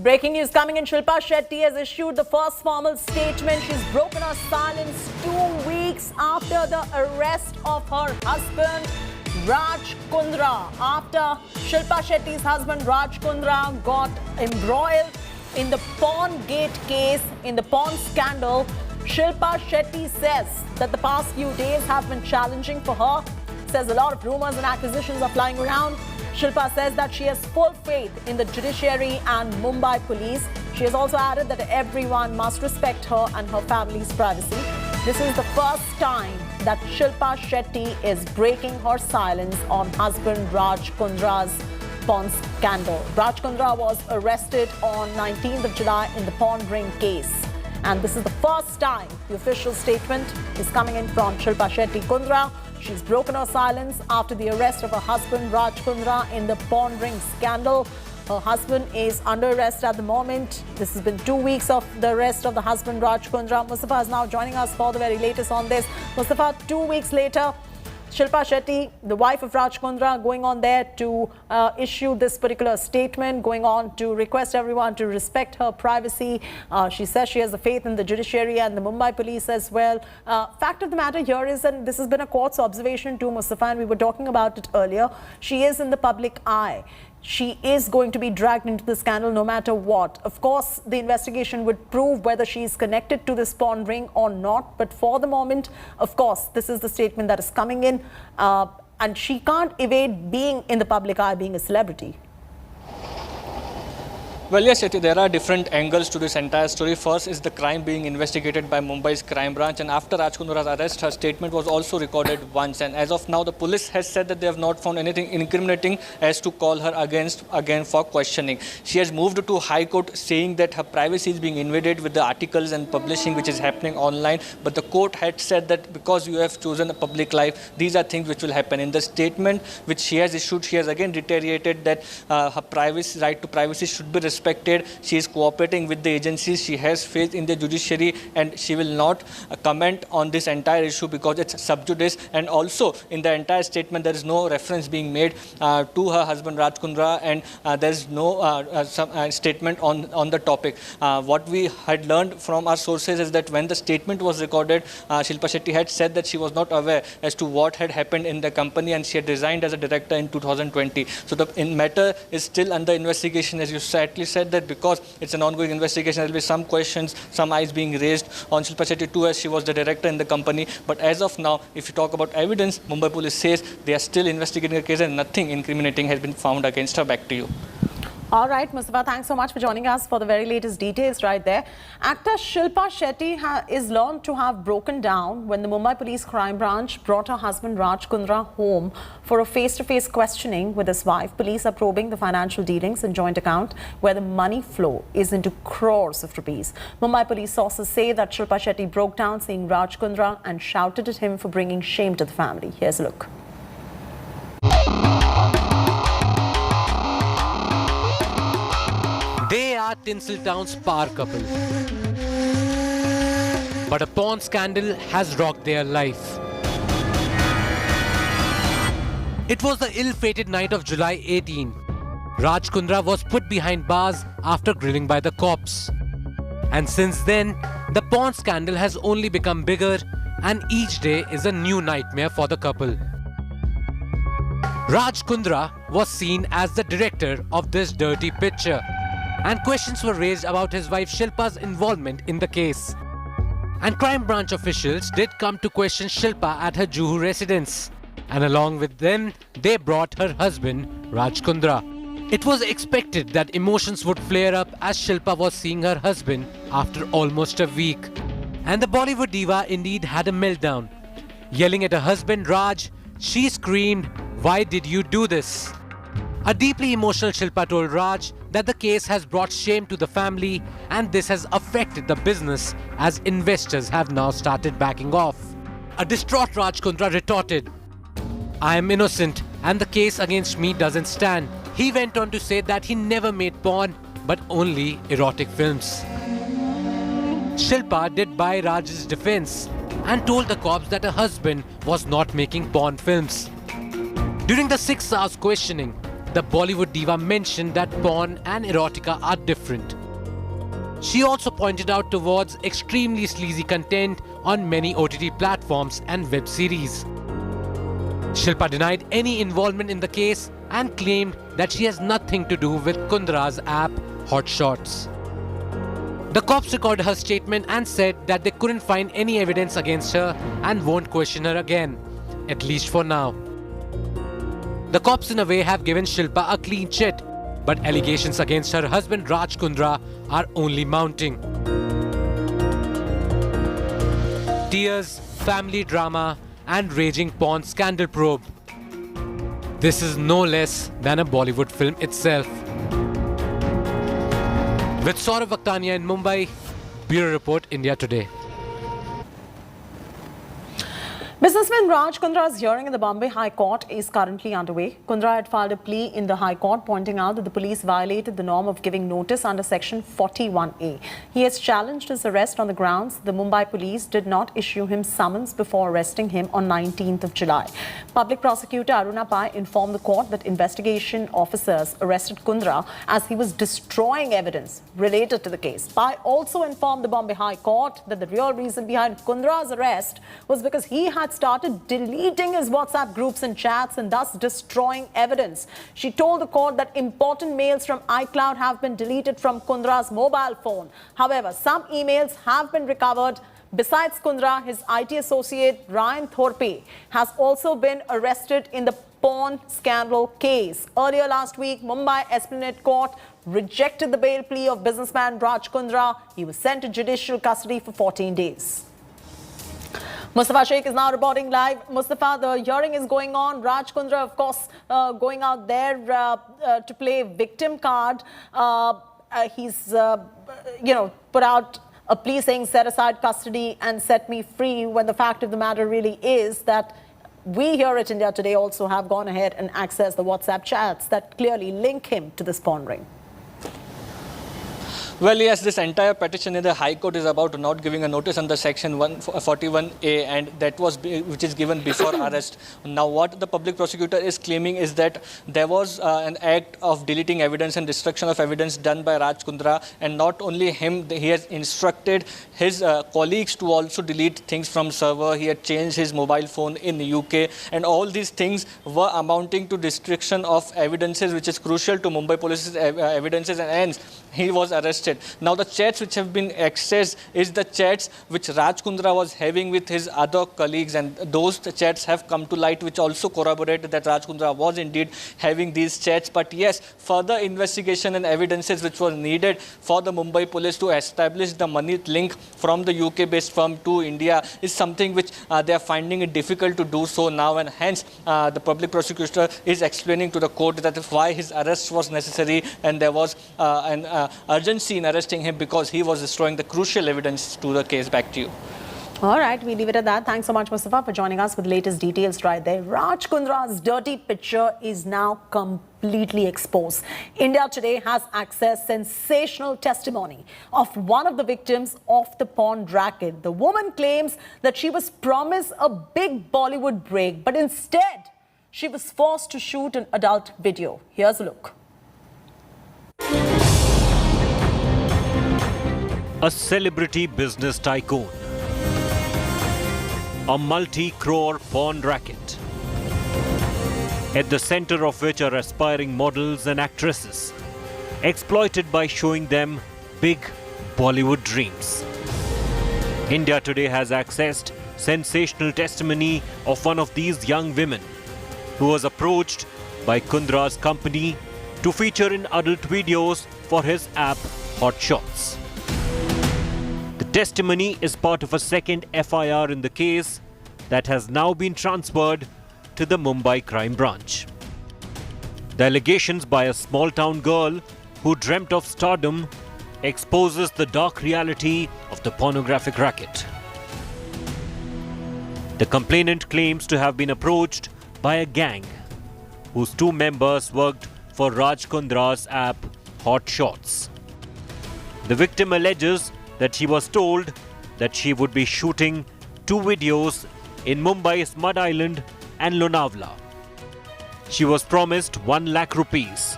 Breaking news coming in. Shilpa Shetty has issued the first formal statement. She's broken her silence 2 weeks after the arrest of her husband, Raj Kundra. After Shilpa Shetty's husband, Raj Kundra, got embroiled in the Pawn Gate case, in the pawn scandal, Shilpa Shetty says that the past few days have been challenging for her. Says a lot of rumors and accusations are flying around. Shilpa says that she has full faith in the judiciary and Mumbai police. She has also added that everyone must respect her and her family's privacy. This is the first time that Shilpa Shetty is breaking her silence on husband Raj Kundra's pawn scandal. Raj Kundra was arrested on 19th of July in the pawn ring case. And this is the first time the official statement is coming in from Shilpa Shetty Kundra. She's broken her silence after the arrest of her husband, Raj Kundra, in the pawn ring scandal. Her husband is under arrest at the moment. This has been 2 weeks of the arrest of the husband, Raj Kundra. Mustafa is now joining us for the very latest on this. Mustafa, 2 weeks later, Shilpa Shetty, the wife of Raj Kundra, going on there to issue this particular statement, going on to request everyone to respect her privacy. She says she has the faith in the judiciary and the Mumbai police as well. Fact of the matter here is, and this has been a court's observation too, Mustafa, and we were talking about it earlier, she is in the public eye. She is going to be dragged into the scandal no matter what. Of course, the investigation would prove whether she is connected to this pawn ring or not. But for the moment, of course, this is the statement that is coming in. And she can't evade being in the public eye, being a celebrity. Well, yes, Shetty, there are different angles to this entire story. First is the crime being investigated by Mumbai's crime branch, and after Raj Kundra's arrest, her statement was also recorded once. And as of now, the police has said that they have not found anything incriminating as to call her again for questioning. She has moved to High Court saying that her privacy is being invaded with the articles and publishing which is happening online. But the court had said that because you have chosen a public life, these are things which will happen. In the statement which she has issued, she has again reiterated that her privacy, right to privacy should be respected. She is cooperating with the agencies. She has faith in the judiciary, and she will not comment on this entire issue because it's sub judice. And also in the entire statement, there is no reference being made to her husband Raj Kundra, and there is no statement on the topic. What we had learned from our sources is that when the statement was recorded, Shilpa Shetty had said that she was not aware as to what had happened in the company, and she had resigned as a director in 2020. So the matter is still under investigation, as you rightly said, that because it's an ongoing investigation, there will be some questions, some eyes being raised on Shilpa Shetty too, as she was the director in the company. But as of now, if you talk about evidence, Mumbai police says they are still investigating the case and nothing incriminating has been found against her. Back to you. All right, Mustafa, thanks so much for joining us for the very latest details right there. Actor Shilpa Shetty is learned to have broken down when the Mumbai Police Crime Branch brought her husband Raj Kundra home for a face-to-face questioning with his wife. Police are probing the financial dealings and joint account where the money flow is into crores of rupees. Mumbai police sources say that Shilpa Shetty broke down seeing Raj Kundra and shouted at him for bringing shame to the family. Here's a look. They are Tinseltown's power couple. But a pawn scandal has rocked their life. It was the ill-fated night of July 18. Raj Kundra was put behind bars after grilling by the cops. And since then, the pawn scandal has only become bigger, and each day is a new nightmare for the couple. Raj Kundra was seen as the director of this dirty picture, and questions were raised about his wife Shilpa's involvement in the case. And crime branch officials did come to question Shilpa at her Juhu residence. And along with them, they brought her husband, Raj Kundra. It was expected that emotions would flare up as Shilpa was seeing her husband after almost a week. And the Bollywood diva indeed had a meltdown. Yelling at her husband Raj, she screamed, "Why did you do this?" A deeply emotional Shilpa told Raj that the case has brought shame to the family, and this has affected the business as investors have now started backing off. A distraught Raj Kundra retorted, "I am innocent and the case against me doesn't stand." He went on to say that he never made porn but only erotic films. Shilpa did buy Raj's defense and told the cops that her husband was not making porn films. During the 6 hours questioning, the Bollywood diva mentioned that porn and erotica are different. She also pointed out towards extremely sleazy content on many OTT platforms and web series. Shilpa denied any involvement in the case and claimed that she has nothing to do with Kundra's app Hot Shots. The cops recorded her statement and said that they couldn't find any evidence against her and won't question her again, at least for now. The cops in a way have given Shilpa a clean chit, but allegations against her husband Raj Kundra are only mounting. Tears, family drama and raging porn scandal probe. This is no less than a Bollywood film itself. With Saurav Vaktania in Mumbai, Bureau Report, India Today. Businessman Raj Kundra's hearing in the Bombay High Court is currently underway. Kundra had filed a plea in the High Court pointing out that the police violated the norm of giving notice under Section 41A. He has challenged his arrest on the grounds the Mumbai police did not issue him summons before arresting him on 19th of July. Public prosecutor Aruna Pai informed the court that investigation officers arrested Kundra as he was destroying evidence related to the case. Pai also informed the Bombay High Court that the real reason behind Kundra's arrest was because he had started deleting his WhatsApp groups and chats and thus destroying evidence. She told the court that important mails from iCloud have been deleted from Kundra's mobile phone. However, some emails have been recovered. Besides Kundra, his IT associate Ryan Thorpe has also been arrested in the porn scandal case. Earlier last week, Mumbai Esplanade Court rejected the bail plea of businessman Raj Kundra. He was sent to judicial custody for 14 days. Mustafa Sheikh is now reporting live. Mustafa, the hearing is going on. Raj Kundra, of course, going out there to play victim card. He's, put out a plea saying set aside custody and set me free, when the fact of the matter really is that we here at India Today also have gone ahead and accessed the WhatsApp chats that clearly link him to this porn ring. Well, yes, this entire petition in the High Court is about not giving a notice under Section 141A, and that was which is given before arrest. Now, what the public prosecutor is claiming is that there was an act of deleting evidence and destruction of evidence done by Raj Kundra, and not only him, he has instructed his colleagues to also delete things from server. He had changed his mobile phone in the UK, and all these things were amounting to destruction of evidences, which is crucial to Mumbai Police's evidences, and hence he was arrested. Now, the chats which have been accessed is the chats which Raj Kundra was having with his other colleagues, and those chats have come to light, which also corroborated that Raj Kundra was indeed having these chats. But yes, further investigation and evidences which were needed for the Mumbai police to establish the money link from the UK-based firm to India is something which they are finding it difficult to do so now, and hence the public prosecutor is explaining to the court that why his arrest was necessary, and there was an urgency in arresting him because he was destroying the crucial evidence to the case. Back to you. All right, we leave it at that. Thanks so much, Mustafa, for joining us with the latest details right there. Raj Kundra's dirty picture is now completely exposed. India Today has accessed sensational testimony of one of the victims of the porn racket. The woman claims that she was promised a big Bollywood break, but instead she was forced to shoot an adult video. Here's a look. A celebrity business tycoon, a multi-crore porn racket, at the center of which are aspiring models and actresses, exploited by showing them big Bollywood dreams. India Today has accessed sensational testimony of one of these young women who was approached by Kundra's company to feature in adult videos for his app Hot Shots. The testimony is part of a second FIR in the case that has now been transferred to the Mumbai crime branch. The allegations by a small-town girl who dreamt of stardom exposes the dark reality of the pornographic racket. The complainant claims to have been approached by a gang whose two members worked for Raj Kundra's app Hot Shots. The victim alleges that she was told that she would be shooting 2 videos in Mumbai's Mud Island and Lonavala. She was promised 1 lakh rupees,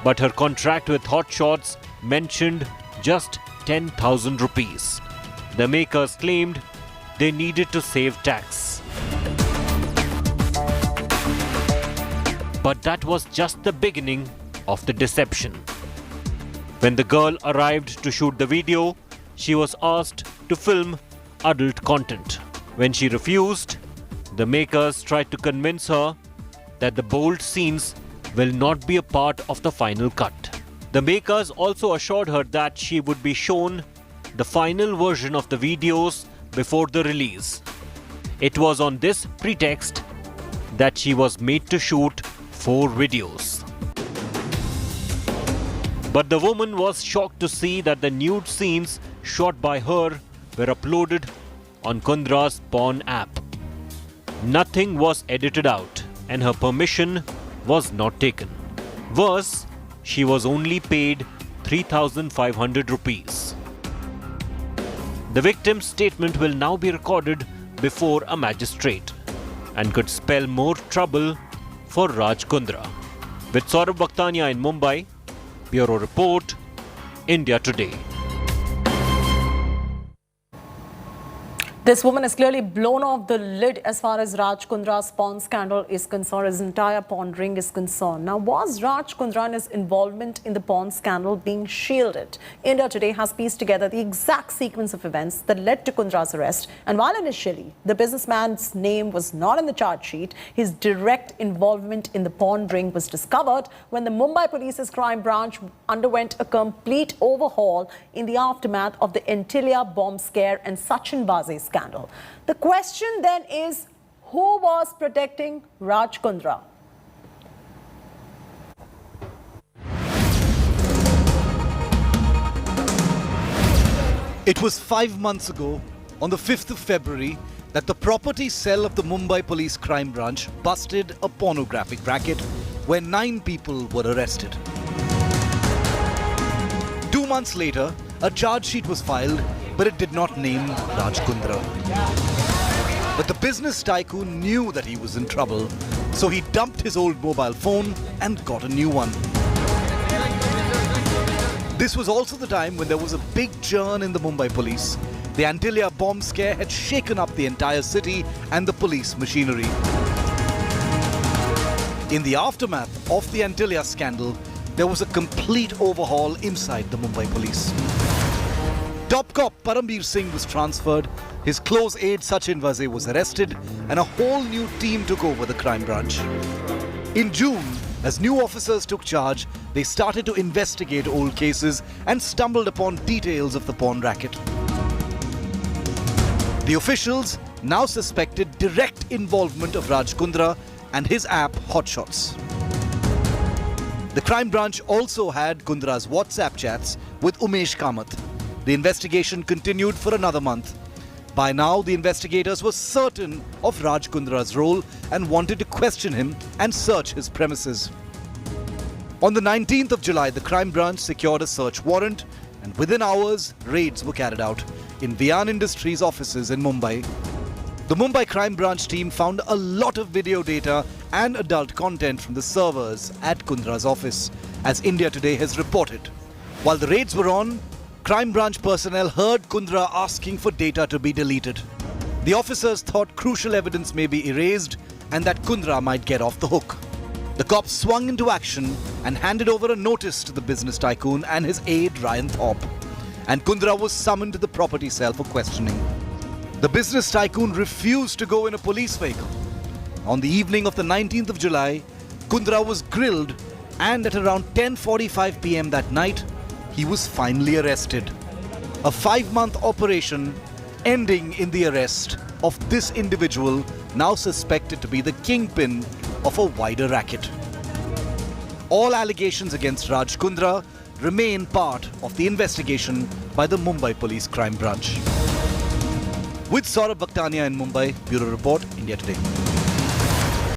but her contract with Hot Shots mentioned just 10,000 rupees. The makers claimed they needed to save tax. But that was just the beginning of the deception. When the girl arrived to shoot the video, she was asked to film adult content. When she refused, the makers tried to convince her that the bold scenes will not be a part of the final cut. The makers also assured her that she would be shown the final version of the videos before the release. It was on this pretext that she was made to shoot 4 videos. But the woman was shocked to see that the nude scenes shot by her were uploaded on Kundra's porn app. Nothing was edited out and her permission was not taken. Worse, she was only paid 3,500 rupees. The victim's statement will now be recorded before a magistrate and could spell more trouble for Raj Kundra. With Saurabh Bakhtania in Mumbai, Bureau Report, India Today. This woman has clearly blown off the lid as far as Raj Kundra's porn scandal is concerned, his entire porn ring is concerned. Now, was Raj Kundra and his involvement in the porn scandal being shielded? India Today has pieced together the exact sequence of events that led to Kundra's arrest. And while initially the businessman's name was not in the charge sheet, his direct involvement in the porn ring was discovered when the Mumbai Police's crime branch underwent a complete overhaul in the aftermath of the Antilia bomb scare and Sachin Baze scandal. The question then is, who was protecting Raj Kundra? It was 5 months ago, on the 5th of February, that the property cell of the Mumbai Police Crime Branch busted a pornographic racket where 9 people were arrested. 2 months later, a charge sheet was filed, but it did not name Raj Kundra. But the business tycoon knew that he was in trouble, so he dumped his old mobile phone and got a new one. This was also the time when there was a big churn in the Mumbai police. The Antilia bomb scare had shaken up the entire city and the police machinery. In the aftermath of the Antilia scandal, there was a complete overhaul inside the Mumbai police. Top cop Parambir Singh was transferred, his close aide Sachin Baze was arrested, and a whole new team took over the crime branch. In June, as new officers took charge, they started to investigate old cases and stumbled upon details of the porn racket. The officials now suspected direct involvement of Raj Kundra and his app Hot Shots. The crime branch also had Kundra's WhatsApp chats with Umesh Kamath. The investigation continued for another month. By now, the investigators were certain of Raj Kundra's role and wanted to question him and search his premises. On the 19th of July, the crime branch secured a search warrant, and within hours, raids were carried out in Vian Industries offices in Mumbai. The Mumbai crime branch team found a lot of video data and adult content from the servers at Kundra's office, as India Today has reported. While the raids were on, crime branch personnel heard Kundra asking for data to be deleted. The officers thought crucial evidence may be erased and that Kundra might get off the hook. The cops swung into action and handed over a notice to the business tycoon and his aide Ryan Thorpe. And Kundra was summoned to the property cell for questioning. The business tycoon refused to go in a police vehicle. On the evening of the 19th of July, Kundra was grilled, and at around 10:45 p.m. that night, he was finally arrested. A 5-month operation ending in the arrest of this individual, now suspected to be the kingpin of a wider racket. All allegations against Raj Kundra remain part of the investigation by the Mumbai Police Crime Branch. With Saurabh Bakhtania in Mumbai, Bureau Report, India Today.